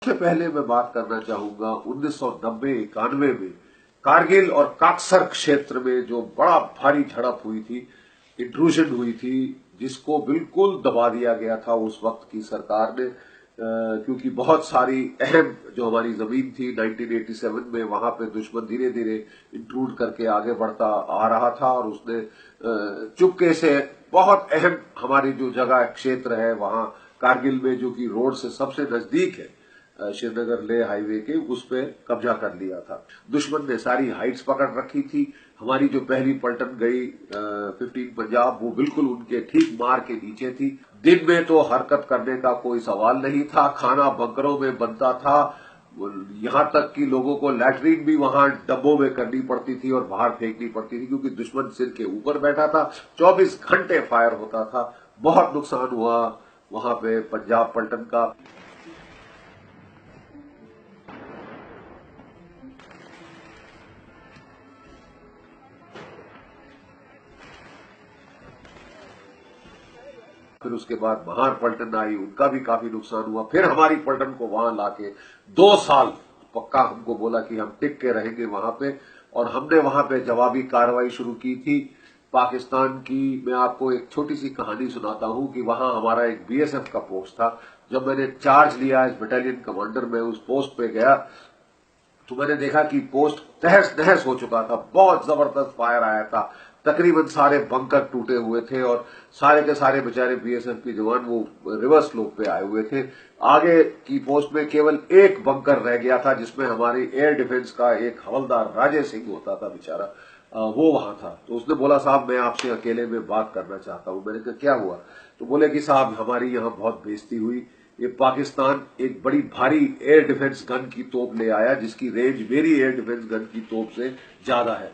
सबसे पहले मैं बात करना चाहूंगा 1990-91 में कारगिल और काक्सर क्षेत्र में जो बड़ा भारी झड़प हुई थी, इंट्रूजन हुई थी, जिसको बिल्कुल दबा दिया गया था उस वक्त की सरकार ने, क्योंकि बहुत सारी अहम जो हमारी जमीन थी 1987 में, वहां पे दुश्मन धीरे धीरे इंट्रूड करके आगे बढ़ता आ रहा था और उसने चुपके से बहुत अहम हमारी जो जगह क्षेत्र है वहां कारगिल में, जो कि रोड से सबसे नजदीक है श्रीनगर लेह हाईवे के, उस पे कब्जा कर लिया था। दुश्मन ने सारी हाइट्स पकड़ रखी थी। हमारी जो पहली पलटन गई 15 पंजाब, वो बिल्कुल उनके ठीक मार के नीचे थी। दिन में तो हरकत करने का कोई सवाल नहीं था, खाना बंकरों में बनता था, यहां तक कि लोगों को लैट्रिन भी वहां डब्बों में करनी पड़ती थी और बाहर फेंकनी पड़ती थी, क्योंकि दुश्मन सिर के ऊपर बैठा था। 24 घंटे फायर होता था। बहुत नुकसान हुआ वहां पे पंजाब पलटन का। फिर उसके बाद महार पलटन आई, उनका भी काफी नुकसान हुआ। फिर हमारी पलटन को वहां लाके 2 साल पक्का हमको बोला कि हम टिक के रहेंगे वहां पे, और हमने वहां पे जवाबी कार्रवाई शुरू की थी पाकिस्तान की। मैं आपको एक छोटी सी कहानी सुनाता हूं कि वहां हमारा एक बीएसएफ का पोस्ट था। जब मैंने चार्ज लिया एज बटालियन कमांडर, मैं उस पोस्ट पे गया तो मैंने देखा कि पोस्ट तहस नहस हो चुका था। बहुत जबरदस्त फायर आया था, तकरीबन सारे बंकर टूटे हुए थे और सारे के सारे बेचारे बीएसएफ के जवान वो रिवर्स स्लोप पे आए हुए थे। आगे की पोस्ट में केवल एक बंकर रह गया था, जिसमें हमारी एयर डिफेंस का एक हवलदार राजे सिंह होता था बेचारा, वो वहां था। तो उसने बोला, साहब मैं आपसे अकेले में बात करना चाहता हूं। मैंने कहा क्या हुआ? तो बोले कि साहब हमारी यहां बहुत बेइज्जती हुई, ये पाकिस्तान एक बड़ी भारी एयर डिफेंस गन की तोप ले आया, जिसकी रेंज मेरी एयर डिफेंस गन की तोप से ज्यादा है।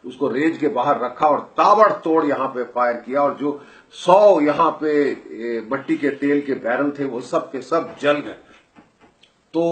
उसको रेंज के बाहर रखा और ताबड़तोड़ यहां पे फायर किया, और जो 100 यहां पे मट्टी के तेल के बैरल थे वो सब के सब जल गए। तो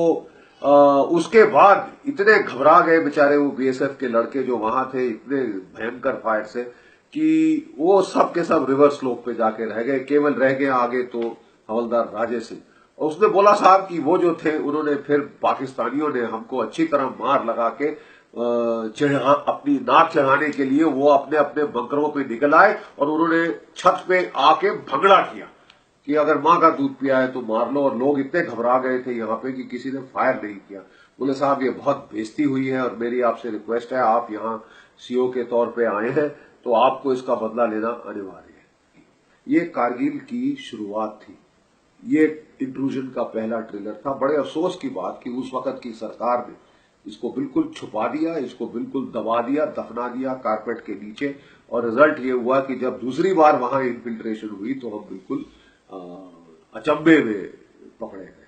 उसके बाद इतने घबरा गए बेचारे वो बीएसएफ के लड़के जो वहां थे, इतने भयंकर फायर से, कि वो सब के सब रिवर स्लोप पे जाके रह गए। केवल रह गए आगे तो हवलदार राजे सिंह। और उसने बोला साहब कि वो जो थे, उन्होंने फिर पाकिस्तानियों ने हमको अच्छी तरह मार लगा के अपनी नाक चढ़ाने के लिए वो अपने अपने बंकरों पे निकल आए और उन्होंने छत पे आके भंगड़ा किया कि अगर मां का दूध पिया है तो मार लो। और लोग इतने घबरा गए थे यहाँ पे कि किसी ने फायर नहीं किया। बोले साहब ये बहुत बेइज्जती हुई है और मेरी आपसे रिक्वेस्ट है, आप यहाँ सीओ के तौर पे आए हैं तो आपको इसका बदला लेना अनिवार्य है। ये कारगिल की शुरुआत थी, ये इंट्रूजन का पहला ट्रेलर था। बड़े अफसोस की बात कि उस वक्त की सरकार ने इसको बिल्कुल छुपा दिया, इसको बिल्कुल दबा दिया, दफना दिया कारपेट के नीचे। और रिजल्ट ये हुआ कि जब दूसरी बार वहां इन्फिल्ट्रेशन हुई तो हम बिल्कुल अचंभे में पकड़े गए।